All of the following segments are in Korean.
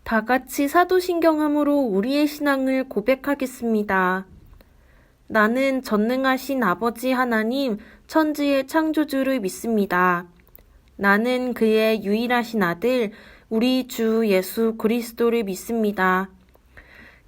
다 같이 사도신경함으로 우리의 신앙을 고백하겠습니다. 나는 전능하신 아버지 하나님, 천지의 창조주를 믿습니다. 나는 그의 유일하신 아들, 우리 주 예수 그리스도를 믿습니다.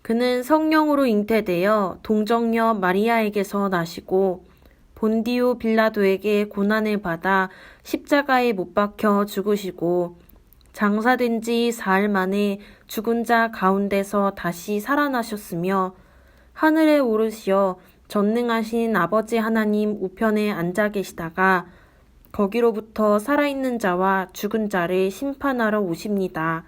그는 성령으로 잉태되어 동정녀 마리아에게서 나시고 본디오 빌라도에게 고난을 받아 십자가에 못 박혀 죽으시고 장사된 지 사흘 만에 죽은 자 가운데서 다시 살아나셨으며 하늘에 오르시어 전능하신 아버지 하나님 우편에 앉아 계시다가 거기로부터 살아있는 자와 죽은 자를 심판하러 오십니다.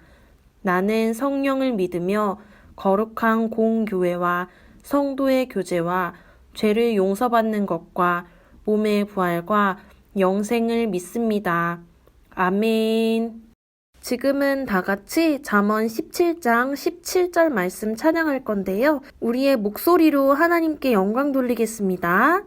나는 성령을 믿으며 거룩한 공교회와 성도의 교제와 죄를 용서받는 것과 몸의 부활과 영생을 믿습니다. 아멘. 지금은 다 같이 잠언 17장 17절 말씀 찬양할 건데요. 우리의 목소리로 하나님께 영광 돌리겠습니다.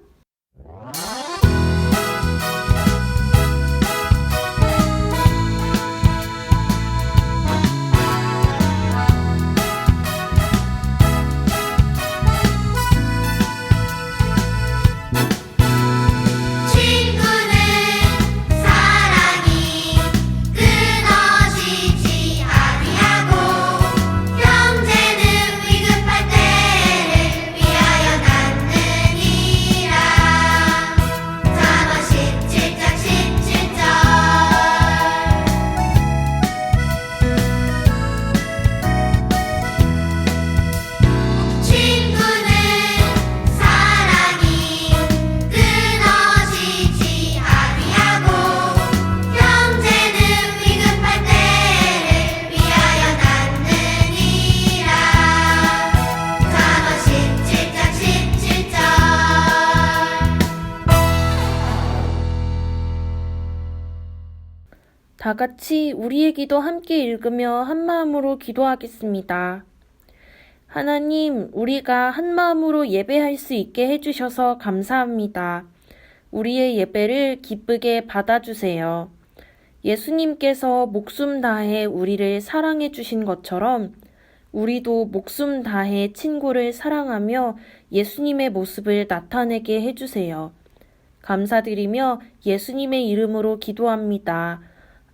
다 같이 우리의 기도 함께 읽으며 한마음으로 기도하겠습니다. 하나님, 우리가 한마음으로 예배할 수 있게 해주셔서 감사합니다. 우리의 예배를 기쁘게 받아주세요. 예수님께서 목숨 다해 우리를 사랑해 주신 것처럼 우리도 목숨 다해 친구를 사랑하며 예수님의 모습을 나타내게 해주세요. 감사드리며 예수님의 이름으로 기도합니다.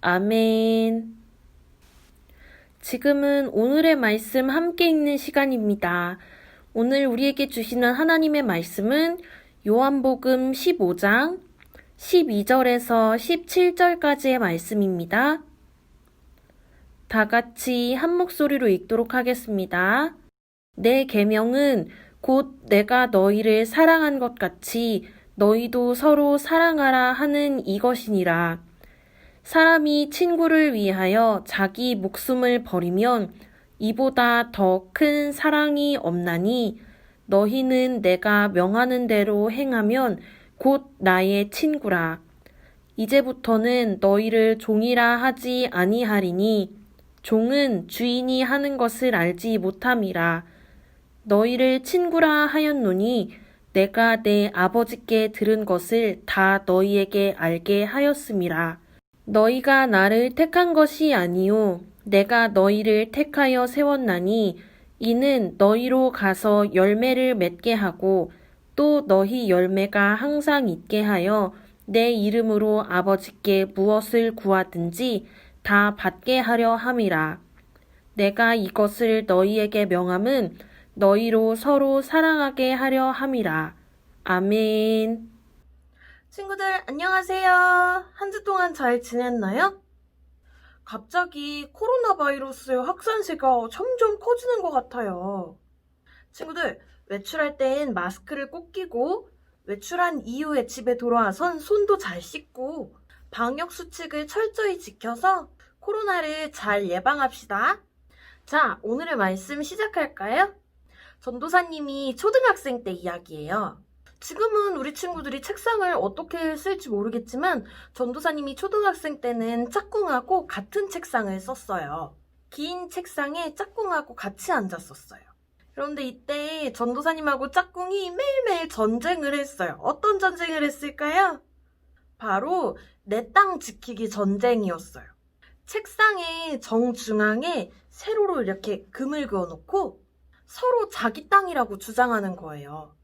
아멘. 지금은 오늘의 말씀 함께 읽는 시간입니다. 오늘 우리에게 주시는 하나님의 말씀은 요한복음 15장 12절에서 17절까지의 말씀입니다. 다 같이 한 목소리로 읽도록 하겠습니다. 내 계명은 곧 내가 너희를 사랑한 것 같이 너희도 서로 사랑하라 하는 이것이니라. 사람이 친구를 위하여 자기 목숨을 버리면 이보다 더 큰 사랑이 없나니 너희는 내가 명하는 대로 행하면 곧 나의 친구라. 이제부터는 너희를 종이라 하지 아니하리니 종은 주인이 하는 것을 알지 못함이라. 너희를 친구라 하였노니 내가 내 아버지께 들은 것을 다 너희에게 알게 하였음이라. 너희가 나를 택한 것이 아니요 내가 너희를 택하여 세웠나니 이는 너희로 가서 열매를 맺게 하고 또 너희 열매가 항상 있게 하여 내 이름으로 아버지께 무엇을 구하든지 다 받게 하려 함이라. 내가 이것을 너희에게 명함은 너희로 서로 사랑하게 하려 함이라. 아멘. 친구들 안녕하세요. 한 주 동안 잘 지냈나요? 갑자기 코로나 바이러스의 확산세가 점점 커지는 것 같아요. 친구들, 외출할 땐 마스크를 꼭 끼고 외출한 이후에 집에 돌아와선 손도 잘 씻고 방역 수칙을 철저히 지켜서 코로나를 잘 예방합시다. 자, 오늘의 말씀 시작할까요? 전도사님이 초등학생 때 이야기예요. 지금은 우리 친구들이 책상을 어떻게 쓸지 모르겠지만 전도사님이 초등학생 때는 짝꿍하고 같은 책상을 썼어요. 긴 책상에 짝꿍하고 같이 앉았었어요. 그런데 이때 전도사님하고 짝꿍이 매일매일 전쟁을 했어요. 어떤 전쟁을 했을까요? 바로 내 땅 지키기 전쟁이었어요. 책상의 정중앙에 세로로 이렇게 금을 그어놓고 서로 자기 땅이라고 주장하는 거예요.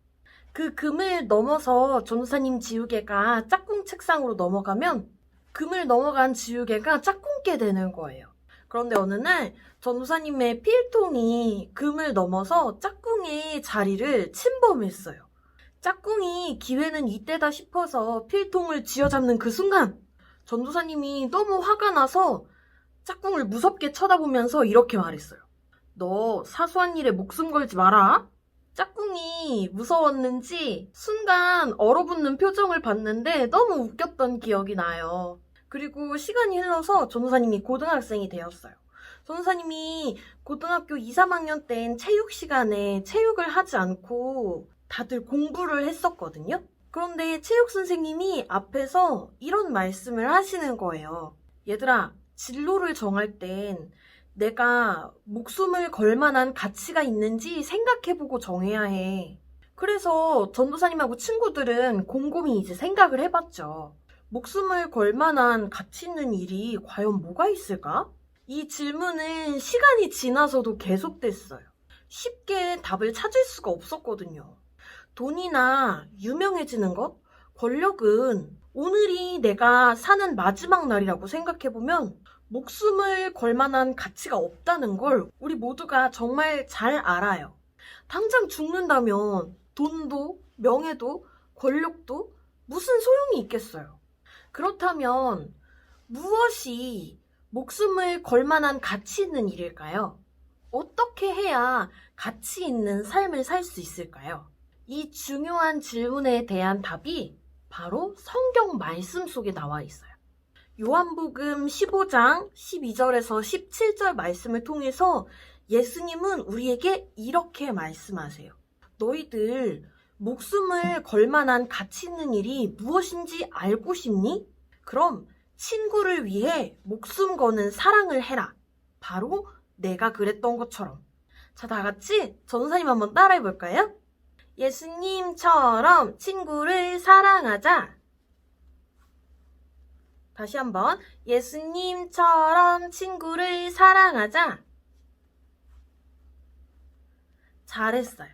그 금을 넘어서 전도사님 지우개가 짝꿍 책상으로 넘어가면 금을 넘어간 지우개가 짝꿍게 되는 거예요. 그런데 어느 날 전도사님의 필통이 금을 넘어서 짝꿍의 자리를 침범했어요. 짝꿍이 기회는 이때다 싶어서 필통을 쥐어잡는 그 순간 전도사님이 너무 화가 나서 짝꿍을 무섭게 쳐다보면서 이렇게 말했어요. 너 사소한 일에 목숨 걸지 마라. 짝꿍이 무서웠는지 순간 얼어붙는 표정을 봤는데 너무 웃겼던 기억이 나요. 그리고 시간이 흘러서 전도사님이 고등학생이 되었어요. 전도사님이 고등학교 2, 3학년 땐 체육 시간에 체육을 하지 않고 다들 공부를 했었거든요. 그런데 체육 선생님이 앞에서 이런 말씀을 하시는 거예요. 얘들아, 진로를 정할 땐 내가 목숨을 걸 만한 가치가 있는지 생각해보고 정해야 해. 그래서 전도사님하고 친구들은 곰곰이 이제 생각을 해봤죠. 목숨을 걸 만한 가치 있는 일이 과연 뭐가 있을까? 이 질문은 시간이 지나서도 계속됐어요. 쉽게 답을 찾을 수가 없었거든요. 돈이나 유명해지는 것, 권력은 오늘이 내가 사는 마지막 날이라고 생각해보면 목숨을 걸 만한 가치가 없다는 걸 우리 모두가 정말 잘 알아요. 당장 죽는다면 돈도, 명예도, 권력도 무슨 소용이 있겠어요. 그렇다면 무엇이 목숨을 걸 만한 가치 있는 일일까요? 어떻게 해야 가치 있는 삶을 살 수 있을까요? 이 중요한 질문에 대한 답이 바로 성경 말씀 속에 나와 있어요. 요한복음 15장 12절에서 17절 말씀을 통해서 예수님은 우리에게 이렇게 말씀하세요. 너희들 목숨을 걸 만한 가치 있는 일이 무엇인지 알고 싶니? 그럼 친구를 위해 목숨 거는 사랑을 해라. 바로 내가 그랬던 것처럼. 자, 다 같이 전도사님 한번 따라해 볼까요? 예수님처럼 친구를 사랑하자. 다시 한번. 예수님처럼 친구를 사랑하자. 잘했어요.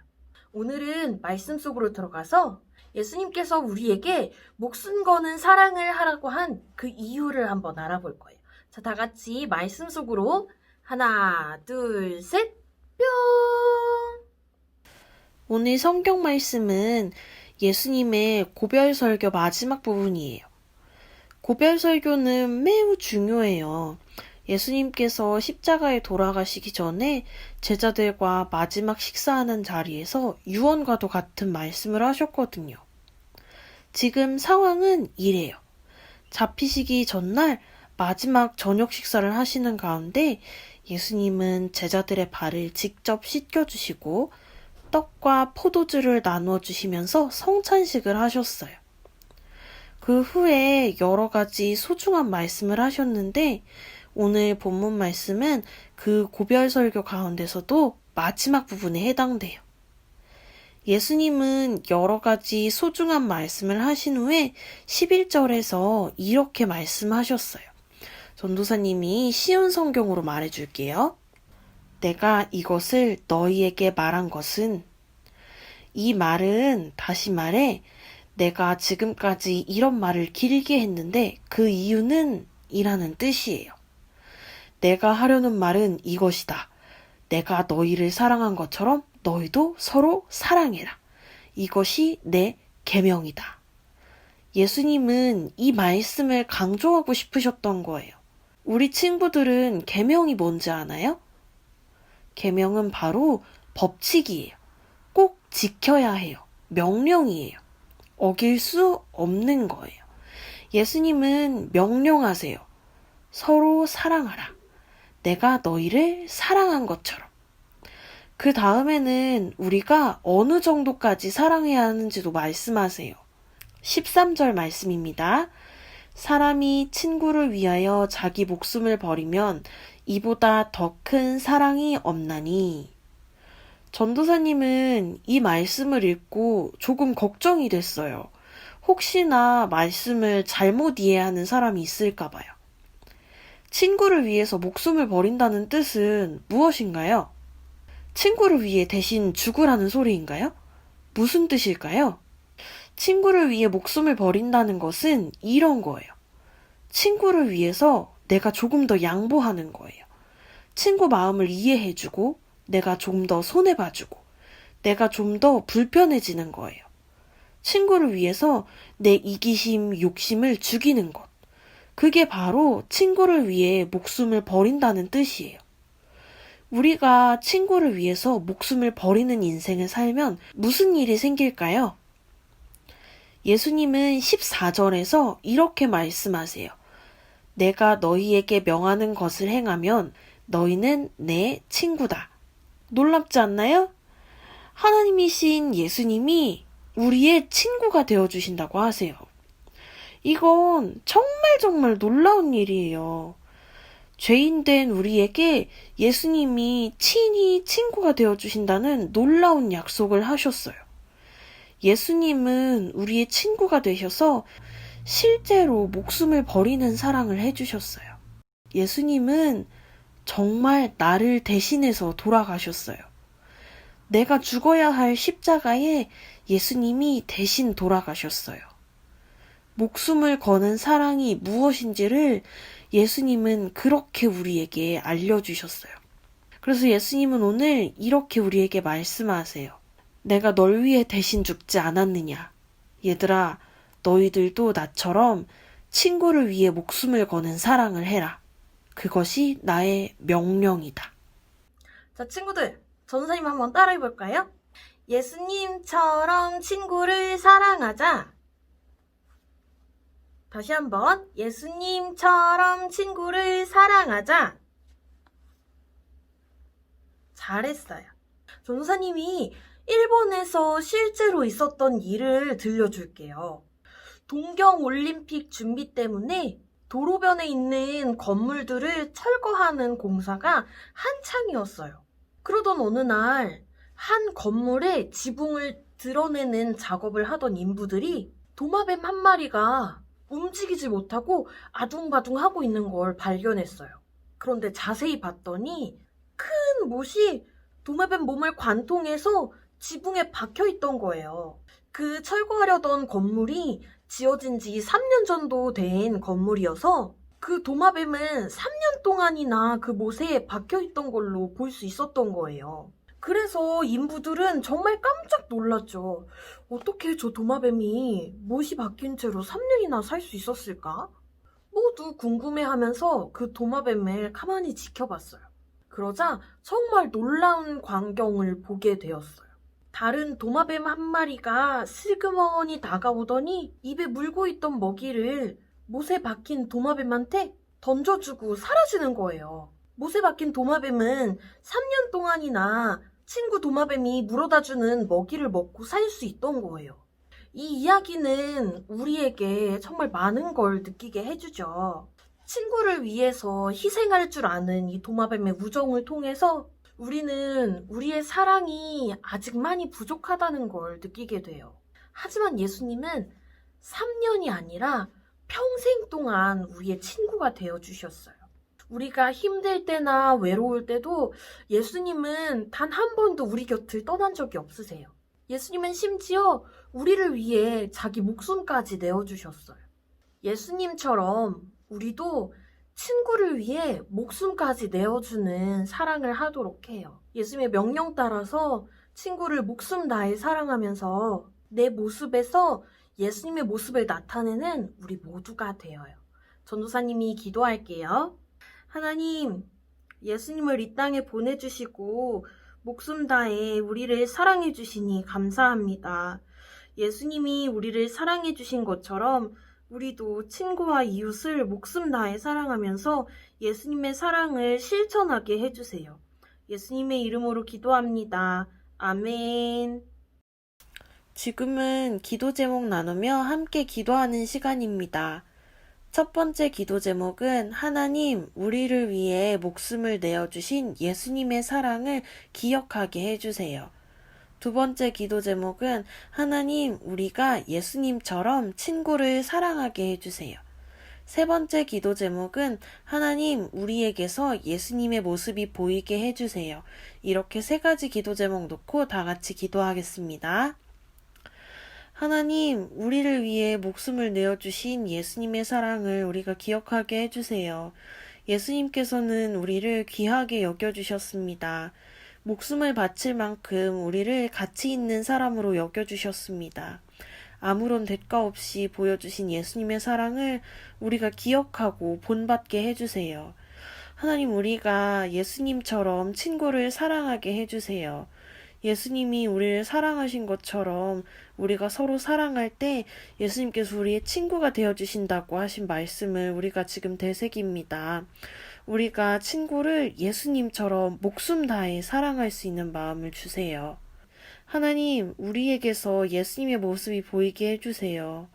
오늘은 말씀 속으로 들어가서 예수님께서 우리에게 목숨 거는 사랑을 하라고 한 그 이유를 한번 알아볼 거예요. 자, 다 같이 말씀 속으로 하나, 둘, 셋, 뿅! 오늘 성경 말씀은 예수님의 고별설교 마지막 부분이에요. 고별설교는 매우 중요해요. 예수님께서 십자가에 돌아가시기 전에 제자들과 마지막 식사하는 자리에서 유언과도 같은 말씀을 하셨거든요. 지금 상황은 이래요. 잡히시기 전날 마지막 저녁 식사를 하시는 가운데 예수님은 제자들의 발을 직접 씻겨주시고 떡과 포도주를 나누어 주시면서 성찬식을 하셨어요. 그 후에 여러 가지 소중한 말씀을 하셨는데 오늘 본문 말씀은 그 고별설교 가운데서도 마지막 부분에 해당돼요. 예수님은 여러 가지 소중한 말씀을 하신 후에 11절에서 이렇게 말씀하셨어요. 전도사님이 쉬운 성경으로 말해줄게요. 내가 이것을 너희에게 말한 것은, 이 말은 다시 말해 내가 지금까지 이런 말을 길게 했는데 그 이유는 이라는 뜻이에요. 내가 하려는 말은 이것이다. 내가 너희를 사랑한 것처럼 너희도 서로 사랑해라. 이것이 내 계명이다. 예수님은 이 말씀을 강조하고 싶으셨던 거예요. 우리 친구들은 계명이 뭔지 아나요? 계명은 바로 법칙이에요. 꼭 지켜야 해요. 명령이에요. 어길 수 없는 거예요. 예수님은 명령하세요. 서로 사랑하라. 내가 너희를 사랑한 것처럼. 그 다음에는 우리가 어느 정도까지 사랑해야 하는지도 말씀하세요. 13절 말씀입니다. 사람이 친구를 위하여 자기 목숨을 버리면 이보다 더 큰 사랑이 없나니. 전도사님은 이 말씀을 읽고 조금 걱정이 됐어요. 혹시나 말씀을 잘못 이해하는 사람이 있을까 봐요. 친구를 위해서 목숨을 버린다는 뜻은 무엇인가요? 친구를 위해 대신 죽으라는 소리인가요? 무슨 뜻일까요? 친구를 위해 목숨을 버린다는 것은 이런 거예요. 친구를 위해서 내가 조금 더 양보하는 거예요. 친구 마음을 이해해주고, 내가 좀 더 손해봐주고, 내가 좀 더 불편해지는 거예요. 친구를 위해서 내 이기심, 욕심을 죽이는 것. 그게 바로 친구를 위해 목숨을 버린다는 뜻이에요. 우리가 친구를 위해서 목숨을 버리는 인생을 살면 무슨 일이 생길까요? 예수님은 14절에서 이렇게 말씀하세요. 내가 너희에게 명하는 것을 행하면 너희는 내 친구다. 놀랍지 않나요? 하나님이신 예수님이 우리의 친구가 되어주신다고 하세요. 이건 정말 놀라운 일이에요. 죄인된 우리에게 예수님이 친히 친구가 되어주신다는 놀라운 약속을 하셨어요. 예수님은 우리의 친구가 되셔서 실제로 목숨을 버리는 사랑을 해주셨어요. 예수님은 정말 나를 대신해서 돌아가셨어요. 내가 죽어야 할 십자가에 예수님이 대신 돌아가셨어요. 목숨을 거는 사랑이 무엇인지를 예수님은 그렇게 우리에게 알려주셨어요. 그래서 예수님은 오늘 이렇게 우리에게 말씀하세요. 내가 널 위해 대신 죽지 않았느냐. 얘들아, 너희들도 나처럼 친구를 위해 목숨을 거는 사랑을 해라. 그것이 나의 명령이다. 자, 친구들, 전도사님 한번 따라해 볼까요? 예수님처럼 친구를 사랑하자. 다시 한번, 예수님처럼 친구를 사랑하자. 잘했어요. 전도사님이 일본에서 실제로 있었던 일을 들려줄게요. 동경올림픽 준비 때문에 도로변에 있는 건물들을 철거하는 공사가 한창이었어요. 그러던 어느 날 한 건물의 지붕을 드러내는 작업을 하던 인부들이 도마뱀 한 마리가 움직이지 못하고 아둥바둥 하고 있는 걸 발견했어요. 그런데 자세히 봤더니 큰 못이 도마뱀 몸을 관통해서 지붕에 박혀 있던 거예요. 그 철거하려던 건물이 지어진 지 3년 정도 된 건물이어서 그 도마뱀은 3년 동안이나 그 못에 박혀 있던 걸로 볼 수 있었던 거예요. 그래서 인부들은 정말 깜짝 놀랐죠. 어떻게 저 도마뱀이 못이 박힌 채로 3년이나 살 수 있었을까? 모두 궁금해하면서 그 도마뱀을 가만히 지켜봤어요. 그러자 정말 놀라운 광경을 보게 되었어요. 다른 도마뱀 한 마리가 슬그머니 다가오더니 입에 물고 있던 먹이를 못에 박힌 도마뱀한테 던져주고 사라지는 거예요. 못에 박힌 도마뱀은 3년 동안이나 친구 도마뱀이 물어다주는 먹이를 먹고 살 수 있던 거예요. 이 이야기는 우리에게 정말 많은 걸 느끼게 해주죠. 친구를 위해서 희생할 줄 아는 이 도마뱀의 우정을 통해서 우리는 우리의 사랑이 아직 많이 부족하다는 걸 느끼게 돼요. 하지만 예수님은 3년이 아니라 평생 동안 우리의 친구가 되어주셨어요. 우리가 힘들 때나 외로울 때도 예수님은 단 한 번도 우리 곁을 떠난 적이 없으세요. 예수님은 심지어 우리를 위해 자기 목숨까지 내어주셨어요. 예수님처럼 우리도 친구를 위해 목숨까지 내어주는 사랑을 하도록 해요. 예수님의 명령 따라서 친구를 목숨 다해 사랑하면서 내 모습에서 예수님의 모습을 나타내는 우리 모두가 되어요. 전도사님이 기도할게요. 하나님, 예수님을 이 땅에 보내주시고 목숨 다해 우리를 사랑해 주시니 감사합니다. 예수님이 우리를 사랑해 주신 것처럼 우리도 친구와 이웃을 목숨 다해 사랑하면서 예수님의 사랑을 실천하게 해주세요. 예수님의 이름으로 기도합니다. 아멘. 지금은 기도 제목 나누며 함께 기도하는 시간입니다. 첫 번째 기도 제목은 하나님, 우리를 위해 목숨을 내어주신 예수님의 사랑을 기억하게 해주세요. 두 번째 기도 제목은 하나님, 우리가 예수님처럼 친구를 사랑하게 해주세요. 세 번째 기도 제목은 하나님, 우리에게서 예수님의 모습이 보이게 해주세요. 이렇게 세 가지 기도 제목 놓고 다 같이 기도하겠습니다. 하나님, 우리를 위해 목숨을 내어주신 예수님의 사랑을 우리가 기억하게 해주세요. 예수님께서는 우리를 귀하게 여겨주셨습니다. 목숨을 바칠 만큼 우리를 가치 있는 사람으로 여겨주셨습니다. 아무런 대가 없이 보여주신 예수님의 사랑을 우리가 기억하고 본받게 해주세요. 하나님, 우리가 예수님처럼 친구를 사랑하게 해주세요. 예수님이 우리를 사랑하신 것처럼 우리가 서로 사랑할 때 예수님께서 우리의 친구가 되어주신다고 하신 말씀을 우리가 지금 되새깁니다. 우리가 친구를 예수님처럼 목숨 다해 사랑할 수 있는 마음을 주세요. 하나님, 우리에게서 예수님의 모습이 보이게 해주세요.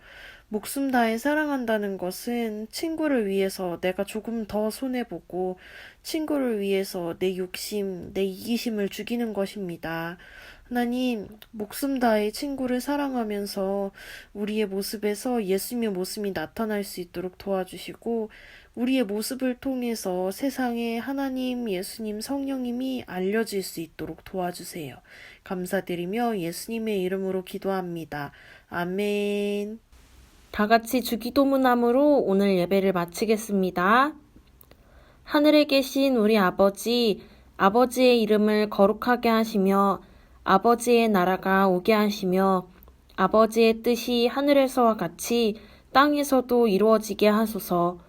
목숨 다해 사랑한다는 것은 친구를 위해서 내가 조금 더 손해보고 친구를 위해서 내 욕심, 내 이기심을 죽이는 것입니다. 하나님, 목숨 다해 친구를 사랑하면서 우리의 모습에서 예수님의 모습이 나타날 수 있도록 도와주시고 우리의 모습을 통해서 세상에 하나님, 예수님, 성령님이 알려질 수 있도록 도와주세요. 감사드리며 예수님의 이름으로 기도합니다. 아멘. 다 같이 주기도문함으로 오늘 예배를 마치겠습니다. 하늘에 계신 우리 아버지, 아버지의 이름을 거룩하게 하시며 아버지의 나라가 오게 하시며 아버지의 뜻이 하늘에서와 같이 땅에서도 이루어지게 하소서.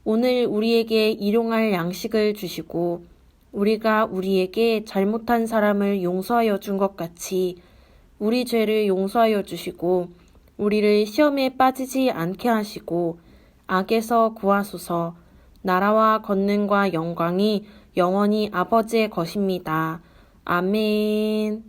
오늘 우리에게 일용할 양식을 주시고 우리가 우리에게 잘못한 사람을 용서하여 준 것 같이 우리 죄를 용서하여 주시고 우리를 시험에 빠지지 않게 하시고 악에서 구하소서. 나라와 권능과 영광이 영원히 아버지의 것입니다. 아멘.